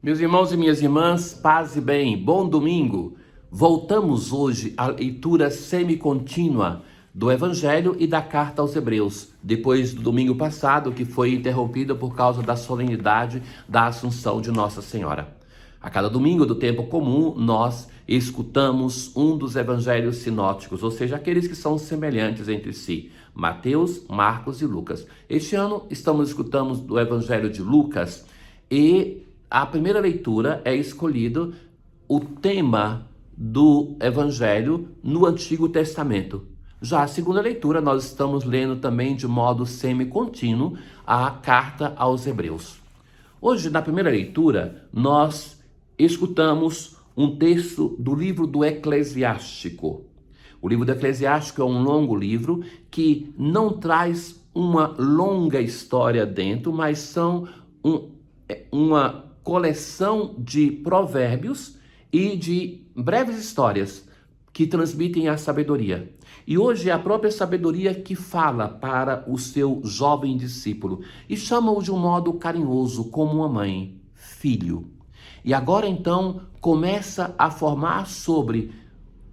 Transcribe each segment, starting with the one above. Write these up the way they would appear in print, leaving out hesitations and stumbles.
Meus irmãos e minhas irmãs, paz e bem, bom domingo. Voltamos hoje à leitura semi-contínua do Evangelho e da Carta aos Hebreus, depois do domingo passado, que foi interrompido por causa da solenidade da Assunção de Nossa Senhora. A cada domingo do tempo comum, nós escutamos um dos evangelhos sinóticos, ou seja, aqueles que são semelhantes entre si, Mateus, Marcos e Lucas. Este ano estamos escutando do Evangelho de Lucas e a primeira leitura é escolhido o tema do Evangelho no Antigo Testamento. Já a segunda leitura, nós estamos lendo também de modo semi-contínuo a Carta aos Hebreus. Hoje, na primeira leitura, nós escutamos um texto do livro do Eclesiástico. O livro do Eclesiástico é um longo livro que não traz uma longa história dentro, mas são uma coleção de provérbios e de breves histórias que transmitem a sabedoria. E hoje é a própria sabedoria que fala para o seu jovem discípulo e chama-o de um modo carinhoso, como uma mãe, filho. E agora então começa a formar sobre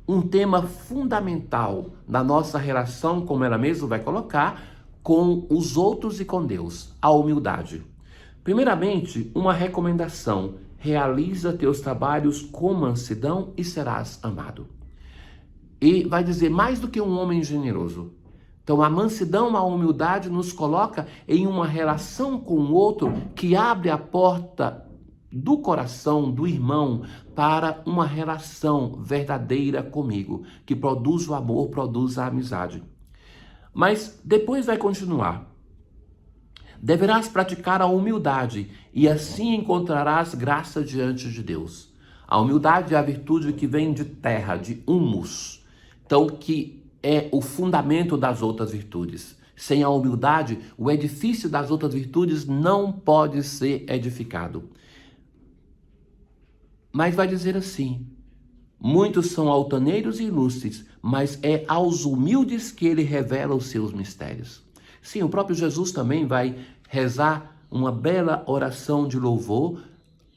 um tema fundamental na nossa relação, como ela mesma vai colocar, com os outros e com Deus, a humildade. Primeiramente, uma recomendação: realiza teus trabalhos com mansidão e serás amado. E vai dizer, mais do que um homem generoso. Então, a mansidão, a humildade nos coloca em uma relação com o outro que abre a porta do coração do irmão para uma relação verdadeira comigo, que produz o amor, produz a amizade. Mas depois vai continuar. Deverás praticar a humildade e assim encontrarás graça diante de Deus. A humildade é a virtude que vem de terra, de humus, então que é o fundamento das outras virtudes. Sem a humildade, o edifício das outras virtudes não pode ser edificado. Mas vai dizer assim: muitos são altaneiros e ilustres, mas é aos humildes que ele revela os seus mistérios. Sim, o próprio Jesus também vai rezar uma bela oração de louvor,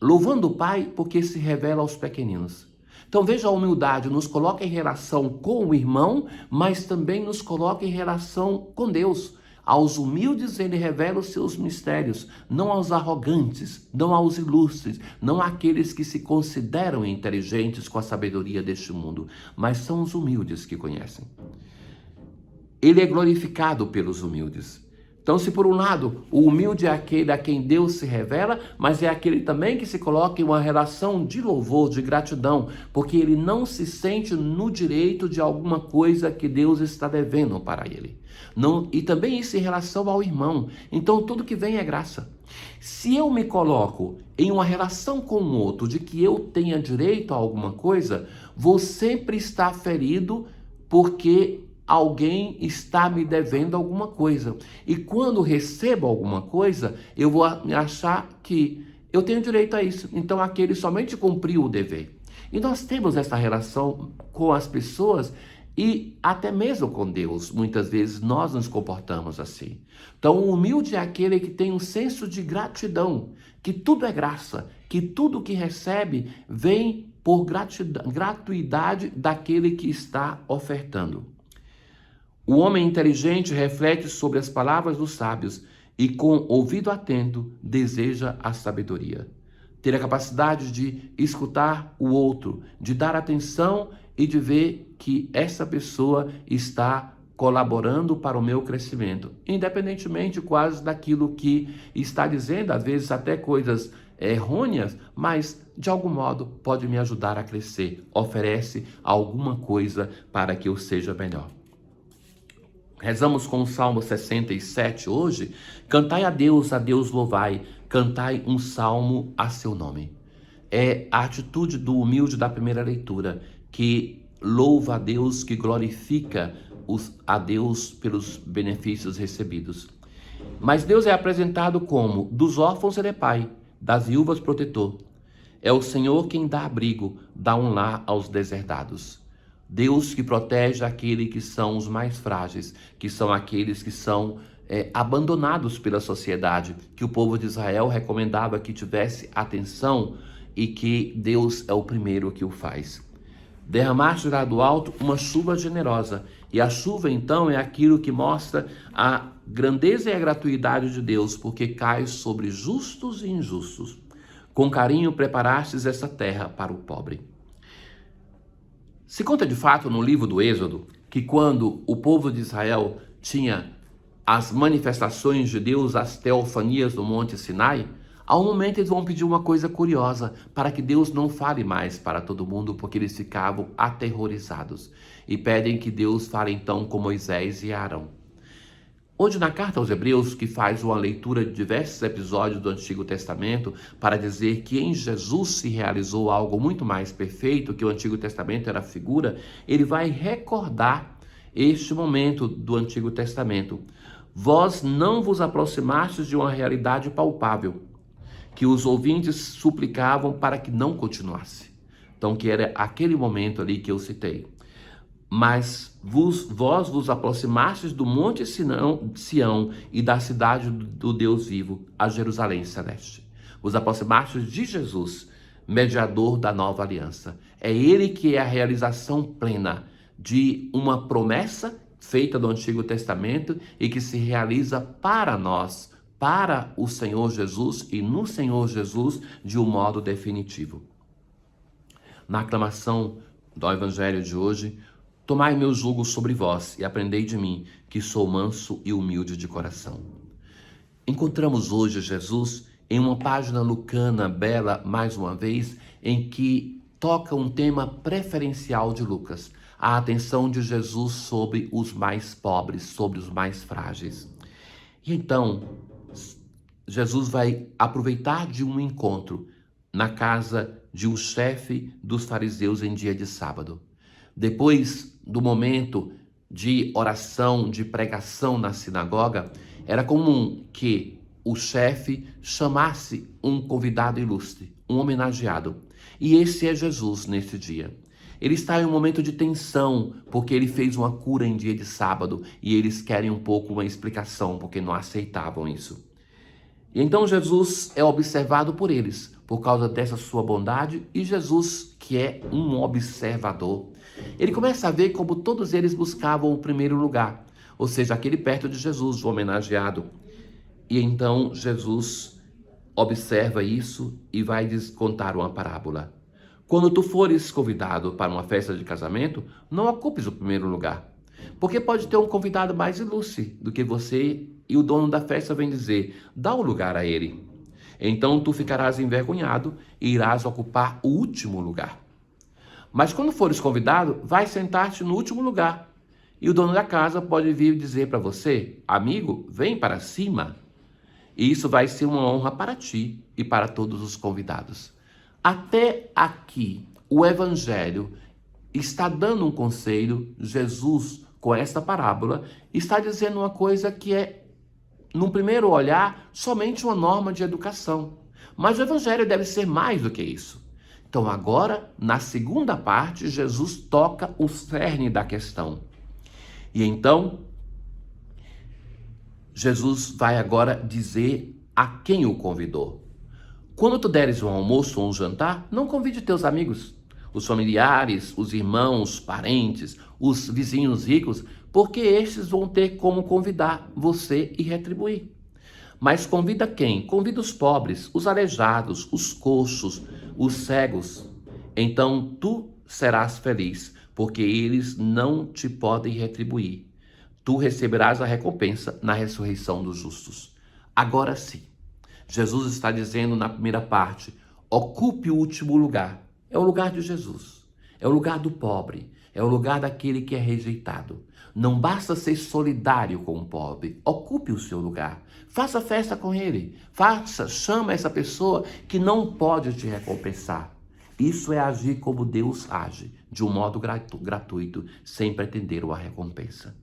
louvando o Pai porque se revela aos pequeninos. Então veja, a humildade nos coloca em relação com o irmão, mas também nos coloca em relação com Deus. Aos humildes ele revela os seus mistérios, não aos arrogantes, não aos ilustres, não àqueles que se consideram inteligentes com a sabedoria deste mundo, mas são os humildes que conhecem. Ele é glorificado pelos humildes. Então, se por um lado o humilde é aquele a quem Deus se revela, mas é aquele também que se coloca em uma relação de louvor, de gratidão, porque ele não se sente no direito de alguma coisa que Deus está devendo para ele. Não, e também isso em relação ao irmão. Então, tudo que vem é graça. Se eu me coloco em uma relação com o outro de que eu tenha direito a alguma coisa, vou sempre estar ferido porque alguém está me devendo alguma coisa. E quando recebo alguma coisa, eu vou achar que eu tenho direito a isso. Então aquele somente cumpriu o dever. E nós temos essa relação com as pessoas e até mesmo com Deus. Muitas vezes nós nos comportamos assim. Então o humilde é aquele que tem um senso de gratidão, que tudo é graça, que tudo que recebe vem por gratuidade daquele que está ofertando. O homem inteligente reflete sobre as palavras dos sábios e, com ouvido atento, deseja a sabedoria. Ter a capacidade de escutar o outro, de dar atenção e de ver que essa pessoa está colaborando para o meu crescimento, independentemente quase daquilo que está dizendo, às vezes até coisas errôneas, mas de algum modo pode me ajudar a crescer, oferece alguma coisa para que eu seja melhor. Rezamos com o Salmo 67 hoje. Cantai a Deus louvai, cantai um salmo a seu nome. É a atitude do humilde da primeira leitura, que louva a Deus, que glorifica a Deus pelos benefícios recebidos. Mas Deus é apresentado como: dos órfãos ele é pai, das viúvas protetor. É o Senhor quem dá abrigo, dá um lar aos deserdados. Deus que protege aqueles que são os mais frágeis, que são aqueles que são abandonados pela sociedade, que o povo de Israel recomendava que tivesse atenção e que Deus é o primeiro que o faz. Derramaste lá do alto uma chuva generosa, e a chuva então é aquilo que mostra a grandeza e a gratuidade de Deus, porque cai sobre justos e injustos. Com carinho preparastes essa terra para o pobre. Se conta de fato no livro do Êxodo que quando o povo de Israel tinha as manifestações de Deus, as teofanias do Monte Sinai, há um momento eles vão pedir uma coisa curiosa, para que Deus não fale mais para todo mundo, porque eles ficavam aterrorizados. E pedem que Deus fale então com Moisés e Arão. Hoje, na carta aos Hebreus, que faz uma leitura de diversos episódios do Antigo Testamento para dizer que em Jesus se realizou algo muito mais perfeito, que o Antigo Testamento era figura, ele vai recordar este momento do Antigo Testamento. Vós não vos aproximastes de uma realidade palpável, que os ouvintes suplicavam para que não continuasse. Então, que era aquele momento ali que eu citei. Mas vós vos aproximastes do monte Sião e da cidade do Deus vivo, a Jerusalém celeste. Vos aproximastes de Jesus, mediador da nova aliança. É ele que é a realização plena de uma promessa feita no Antigo Testamento e que se realiza para nós, para o Senhor Jesus e no Senhor Jesus de um modo definitivo. Na aclamação do Evangelho de hoje, tomai meu jugo sobre vós e aprendei de mim, que sou manso e humilde de coração. Encontramos hoje Jesus em uma página lucana bela, mais uma vez, em que toca um tema preferencial de Lucas, a atenção de Jesus sobre os mais pobres, sobre os mais frágeis. E então, Jesus vai aproveitar de um encontro na casa de um chefe dos fariseus em dia de sábado. Depois do momento de oração, de pregação na sinagoga, era comum que o chefe chamasse um convidado ilustre, um homenageado. E esse é Jesus nesse dia. Ele está em um momento de tensão, porque ele fez uma cura em dia de sábado e eles querem um pouco uma explicação, porque não aceitavam isso. E então Jesus é observado por eles, por causa dessa sua bondade, e Jesus, que é um observador, ele começa a ver como todos eles buscavam o primeiro lugar, ou seja, aquele perto de Jesus, o homenageado. E então Jesus observa isso e vai contar uma parábola. Quando tu fores convidado para uma festa de casamento, não ocupes o primeiro lugar, porque pode ter um convidado mais ilustre do que você e o dono da festa vem dizer, dá o lugar a ele. Então tu ficarás envergonhado e irás ocupar o último lugar. Mas quando fores convidado, vai sentar-te no último lugar. E o dono da casa pode vir dizer para você, amigo, vem para cima. E isso vai ser uma honra para ti e para todos os convidados. Até aqui, o Evangelho está dando um conselho, Jesus, com esta parábola, está dizendo uma coisa que é, num primeiro olhar, somente uma norma de educação. Mas o Evangelho deve ser mais do que isso. Então agora, na segunda parte, Jesus toca o cerne da questão. E então, Jesus vai agora dizer a quem o convidou. Quando tu deres um almoço ou um jantar, não convide teus amigos, os familiares, os irmãos, parentes, os vizinhos ricos, porque estes vão ter como convidar você e retribuir. Mas convida quem? Convida os pobres, os aleijados, os coxos, os cegos. Então tu serás feliz, porque eles não te podem retribuir. Tu receberás a recompensa na ressurreição dos justos. Agora sim, Jesus está dizendo na primeira parte, ocupe o último lugar. É o lugar de Jesus, é o lugar do pobre, é o lugar daquele que é rejeitado. Não basta ser solidário com o pobre, ocupe o seu lugar. Faça festa com ele, chama essa pessoa que não pode te recompensar. Isso é agir como Deus age, de um modo gratuito, sem pretender uma recompensa.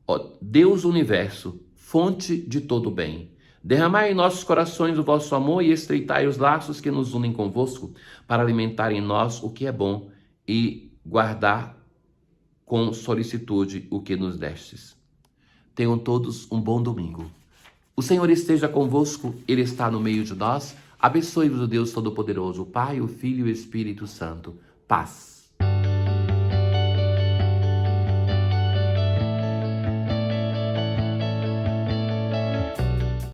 Ó Deus do universo, fonte de todo bem, derramai em nossos corações o vosso amor e estreitai os laços que nos unem convosco, para alimentar em nós o que é bom e guardar com solicitude o que nos destes. Tenham todos um bom domingo. O Senhor esteja convosco, Ele está no meio de nós. Abençoe-vos o Deus Todo-Poderoso, o Pai, o Filho e o Espírito Santo. Paz.